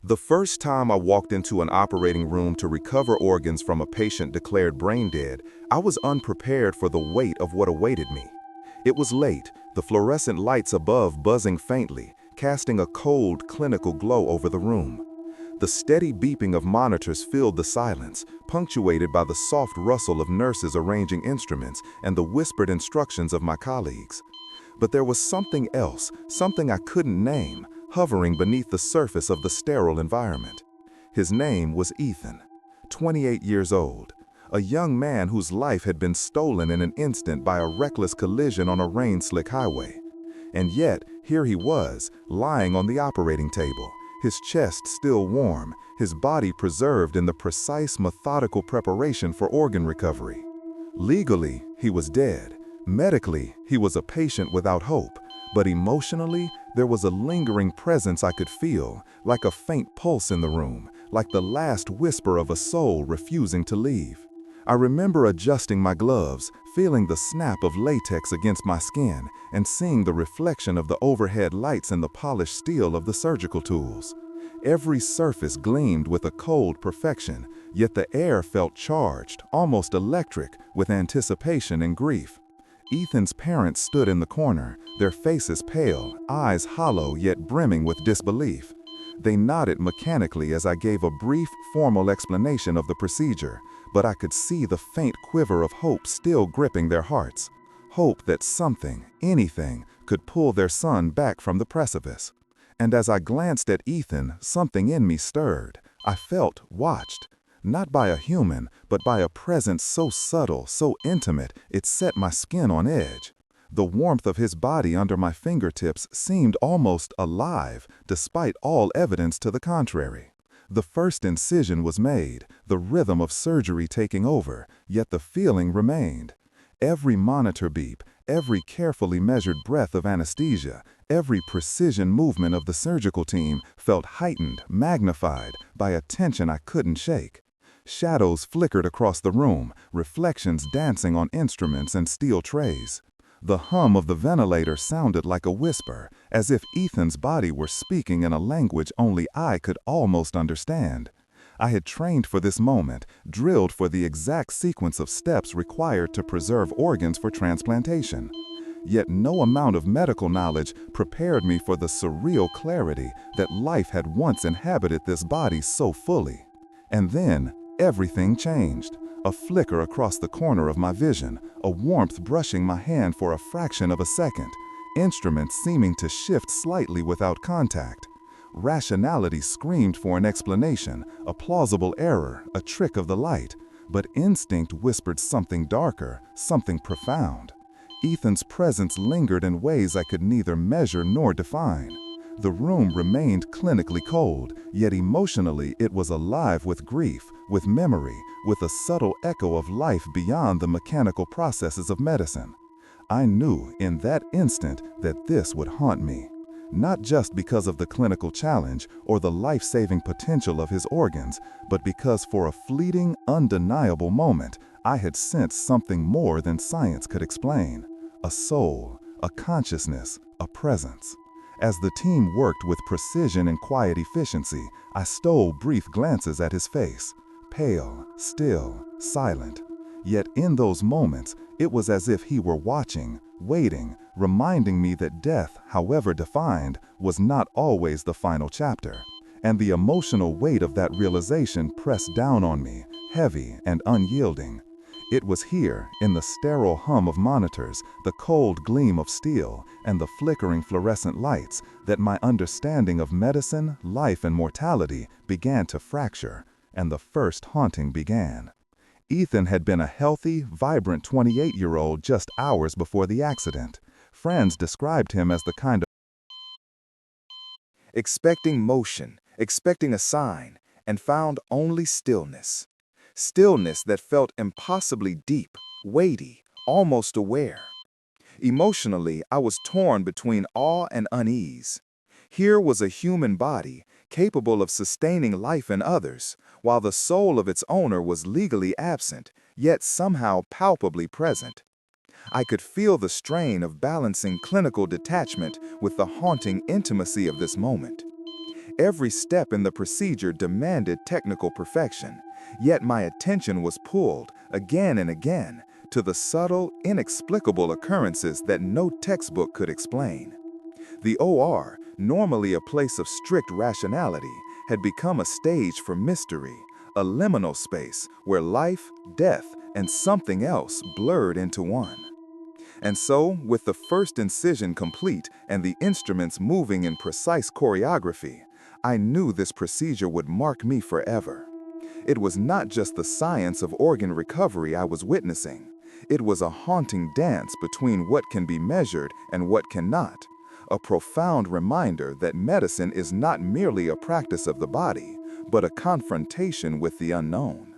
The first time I walked into an operating room to recover organs from a patient declared brain dead, I was unprepared for the weight of what awaited me. It was late, the fluorescent lights above buzzing faintly, casting a cold, clinical glow over the room. The steady beeping of monitors filled the silence, punctuated by the soft rustle of nurses arranging instruments and the whispered instructions of my colleagues. But there was something else, something I couldn't name, hovering beneath the surface of the sterile environment. His name was Ethan, 28 years old, a young man whose life had been stolen in an instant by a reckless collision on a rain-slick highway. And yet, here he was, lying on the operating table, his chest still warm, his body preserved in the precise, methodical preparation for organ recovery. Legally, he was dead. Medically, he was a patient without hope. But emotionally, there was a lingering presence I could feel, like a faint pulse in the room, like the last whisper of a soul refusing to leave. I remember adjusting my gloves, feeling the snap of latex against my skin, and seeing the reflection of the overhead lights in the polished steel of the surgical tools. Every surface gleamed with a cold perfection, yet the air felt charged, almost electric, with anticipation and grief. Ethan's parents stood in the corner, their faces pale, eyes hollow yet brimming with disbelief. They nodded mechanically as I gave a brief, formal explanation of the procedure, but I could see the faint quiver of hope still gripping their hearts. Hope that something, anything, could pull their son back from the precipice. And as I glanced at Ethan, something in me stirred. I felt watched. Not by a human, but by a presence so subtle, so intimate, it set my skin on edge. The warmth of his body under my fingertips seemed almost alive, despite all evidence to the contrary. The first incision was made, the rhythm of surgery taking over, yet the feeling remained. Every monitor beep, every carefully measured breath of anesthesia, every precision movement of the surgical team felt heightened, magnified, by a tension I couldn't shake. Shadows flickered across the room, reflections dancing on instruments and steel trays. The hum of the ventilator sounded like a whisper, as if Ethan's body were speaking in a language only I could almost understand. I had trained for this moment, drilled for the exact sequence of steps required to preserve organs for transplantation. Yet no amount of medical knowledge prepared me for the surreal clarity that life had once inhabited this body so fully. And then, everything changed. A flicker across the corner of my vision, a warmth brushing my hand for a fraction of a second, instruments seeming to shift slightly without contact. Rationality screamed for an explanation, a plausible error, a trick of the light, but instinct whispered something darker, something profound. Ethan's presence lingered in ways I could neither measure nor define. The room remained clinically cold, yet emotionally it was alive with grief, with memory, with a subtle echo of life beyond the mechanical processes of medicine. I knew in that instant that this would haunt me, not just because of the clinical challenge or the life-saving potential of his organs, but because for a fleeting, undeniable moment, I had sensed something more than science could explain. A soul, a consciousness, a presence. As the team worked with precision and quiet efficiency, I stole brief glances at his face. Pale, still, silent. Yet in those moments, it was as if he were watching, waiting, reminding me that death, however defined, was not always the final chapter. And the emotional weight of that realization pressed down on me, heavy and unyielding. It was here, in the sterile hum of monitors, the cold gleam of steel, and the flickering fluorescent lights, that my understanding of medicine, life, and mortality began to fracture, and the first haunting began. Ethan had been a healthy, vibrant 28-year-old just hours before the accident. Friends described him as the kind of expecting motion, expecting a sign, and found only stillness. Stillness that felt impossibly deep, weighty, almost aware. Emotionally, I was torn between awe and unease. Here was a human body, capable of sustaining life in others, while the soul of its owner was legally absent, yet somehow palpably present. I could feel the strain of balancing clinical detachment with the haunting intimacy of this moment. Every step in the procedure demanded technical perfection, yet my attention was pulled, again and again, to the subtle, inexplicable occurrences that no textbook could explain. The OR, normally a place of strict rationality, had become a stage for mystery, a liminal space where life, death, and something else blurred into one. And so, with the first incision complete and the instruments moving in precise choreography, I knew this procedure would mark me forever. It was not just the science of organ recovery I was witnessing. It was a haunting dance between what can be measured and what cannot, a profound reminder that medicine is not merely a practice of the body, but a confrontation with the unknown.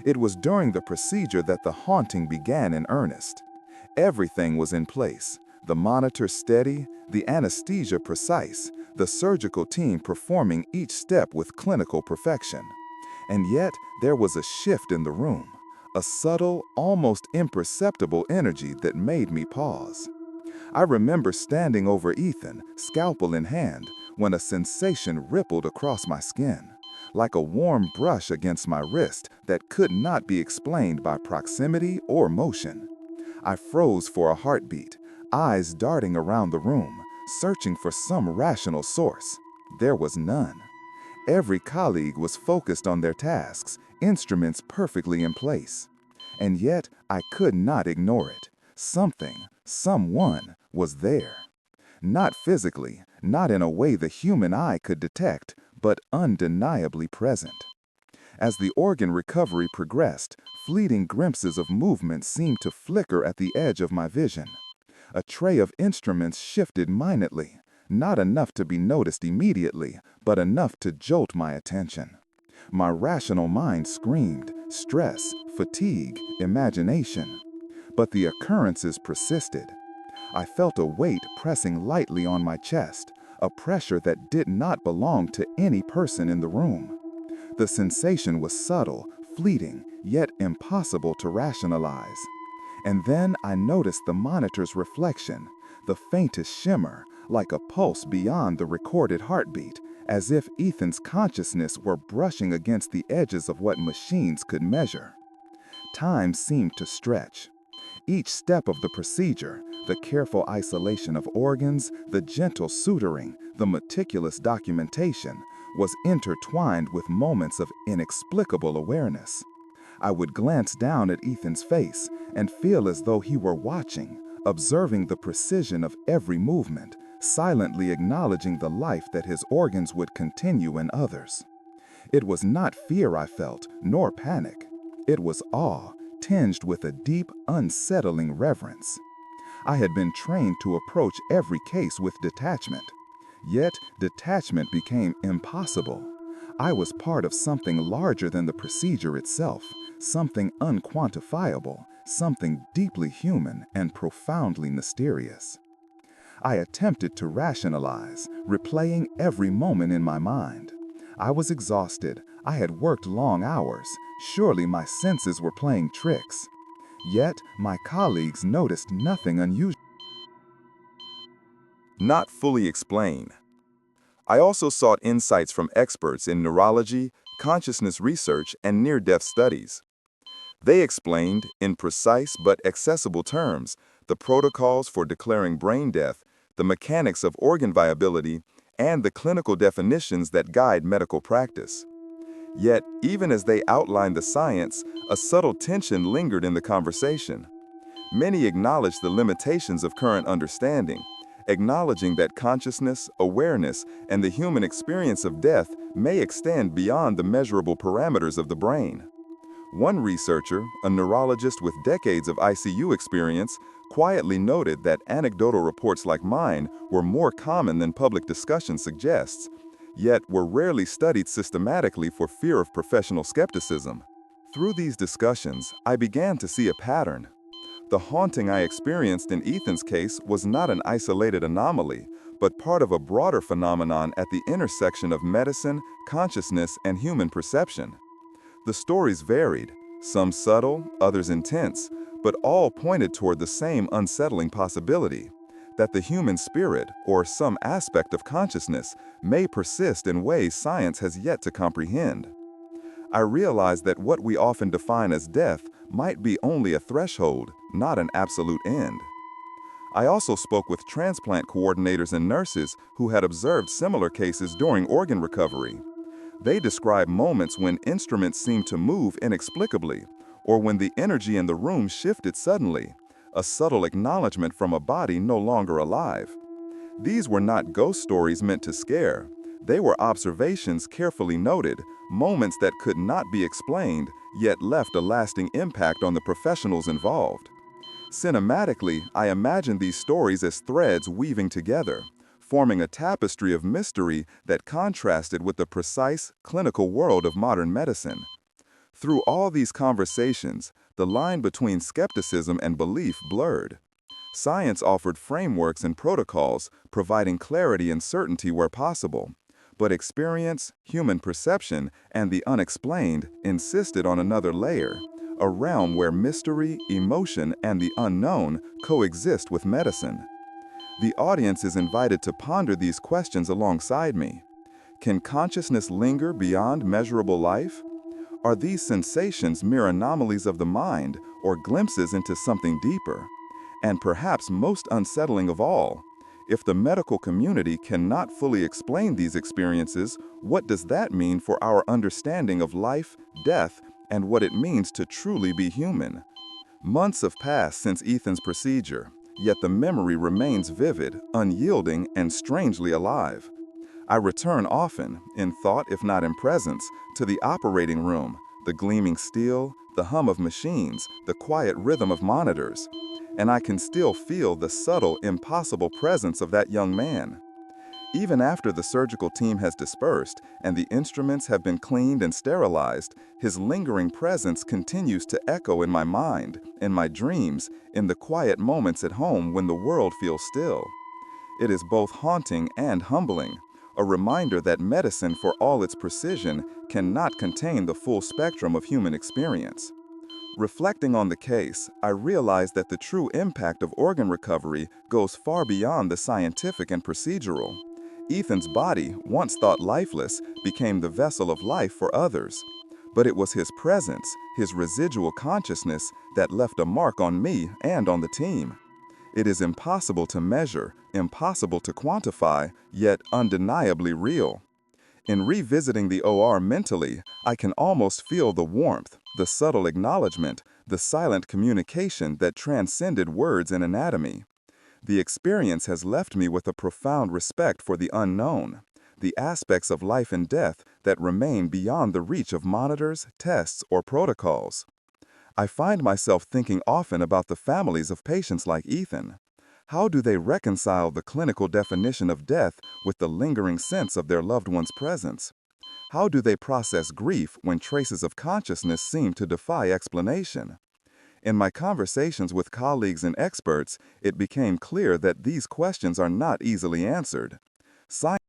It was during the procedure that the haunting began in earnest. Everything was in place, the monitor steady, the anesthesia precise, the surgical team performing each step with clinical perfection. And yet, there was a shift in the room, a subtle, almost imperceptible energy that made me pause. I remember standing over Ethan, scalpel in hand, when a sensation rippled across my skin, like a warm brush against my wrist that could not be explained by proximity or motion. I froze for a heartbeat, eyes darting around the room, searching for some rational source. There was none. Every colleague was focused on their tasks, instruments perfectly in place. And yet, I could not ignore it. Something, someone, was there. Not physically, not in a way the human eye could detect, but undeniably present. As the organ recovery progressed, fleeting glimpses of movement seemed to flicker at the edge of my vision. A tray of instruments shifted minutely, not enough to be noticed immediately, but enough to jolt my attention. My rational mind screamed, stress, fatigue, imagination. But the occurrences persisted. I felt a weight pressing lightly on my chest, a pressure that did not belong to any person in the room. The sensation was subtle, fleeting, yet impossible to rationalize. And then I noticed the monitor's reflection, the faintest shimmer, like a pulse beyond the recorded heartbeat, as if Ethan's consciousness were brushing against the edges of what machines could measure. Time seemed to stretch. Each step of the procedure, the careful isolation of organs, the gentle suturing, the meticulous documentation, was intertwined with moments of inexplicable awareness. I would glance down at Ethan's face and feel as though he were watching, observing the precision of every movement, silently acknowledging the life that his organs would continue in others. It was not fear I felt, nor panic. It was awe, tinged with a deep, unsettling reverence. I had been trained to approach every case with detachment. Yet, detachment became impossible. I was part of something larger than the procedure itself, something unquantifiable, something deeply human and profoundly mysterious. I attempted to rationalize, replaying every moment in my mind. I was exhausted. I had worked long hours. Surely my senses were playing tricks. Yet, my colleagues noticed nothing unusual. Not fully explain. I also sought insights from experts in neurology, consciousness research, and near-death studies. They explained, in precise but accessible terms, the protocols for declaring brain death, the mechanics of organ viability, and the clinical definitions that guide medical practice. Yet, even as they outlined the science, a subtle tension lingered in the conversation. Many acknowledged the limitations of current understanding, acknowledging that consciousness, awareness, and the human experience of death may extend beyond the measurable parameters of the brain. One researcher, a neurologist with decades of ICU experience, quietly noted that anecdotal reports like mine were more common than public discussion suggests, yet were rarely studied systematically for fear of professional skepticism. Through these discussions, I began to see a pattern. The haunting I experienced in Ethan's case was not an isolated anomaly, but part of a broader phenomenon at the intersection of medicine, consciousness, and human perception. The stories varied, some subtle, others intense, but all pointed toward the same unsettling possibility, that the human spirit, or some aspect of consciousness, may persist in ways science has yet to comprehend. I realized that what we often define as death might be only a threshold, not an absolute end. I also spoke with transplant coordinators and nurses who had observed similar cases during organ recovery. They described moments when instruments seemed to move inexplicably, or when the energy in the room shifted suddenly, a subtle acknowledgement from a body no longer alive. These were not ghost stories meant to scare. They were observations carefully noted, moments that could not be explained, yet left a lasting impact on the professionals involved. Cinematically, I imagine these stories as threads weaving together, forming a tapestry of mystery that contrasted with the precise, clinical world of modern medicine. Through all these conversations, the line between skepticism and belief blurred. Science offered frameworks and protocols, providing clarity and certainty where possible. But experience, human perception, and the unexplained insisted on another layer, a realm where mystery, emotion, and the unknown coexist with medicine. The audience is invited to ponder these questions alongside me. Can consciousness linger beyond measurable life? Are these sensations mere anomalies of the mind or glimpses into something deeper? And perhaps most unsettling of all, if the medical community cannot fully explain these experiences, what does that mean for our understanding of life, death, and what it means to truly be human? Months have passed since Ethan's procedure, yet the memory remains vivid, unyielding, and strangely alive. I return often, in thought if not in presence, to the operating room, the gleaming steel, the hum of machines, the quiet rhythm of monitors. And I can still feel the subtle, impossible presence of that young man. Even after the surgical team has dispersed and the instruments have been cleaned and sterilized, his lingering presence continues to echo in my mind, in my dreams, in the quiet moments at home when the world feels still. It is both haunting and humbling, a reminder that medicine, for all its precision, cannot contain the full spectrum of human experience. Reflecting on the case, I realized that the true impact of organ recovery goes far beyond the scientific and procedural. Ethan's body, once thought lifeless, became the vessel of life for others. But it was his presence, his residual consciousness, that left a mark on me and on the team. It is impossible to measure, impossible to quantify, yet undeniably real. In revisiting the OR mentally, I can almost feel the warmth, the subtle acknowledgement, the silent communication that transcended words and anatomy. The experience has left me with a profound respect for the unknown, the aspects of life and death that remain beyond the reach of monitors, tests, or protocols. I find myself thinking often about the families of patients like Ethan. How do they reconcile the clinical definition of death with the lingering sense of their loved one's presence? How do they process grief when traces of consciousness seem to defy explanation? In my conversations with colleagues and experts, it became clear that these questions are not easily answered. Science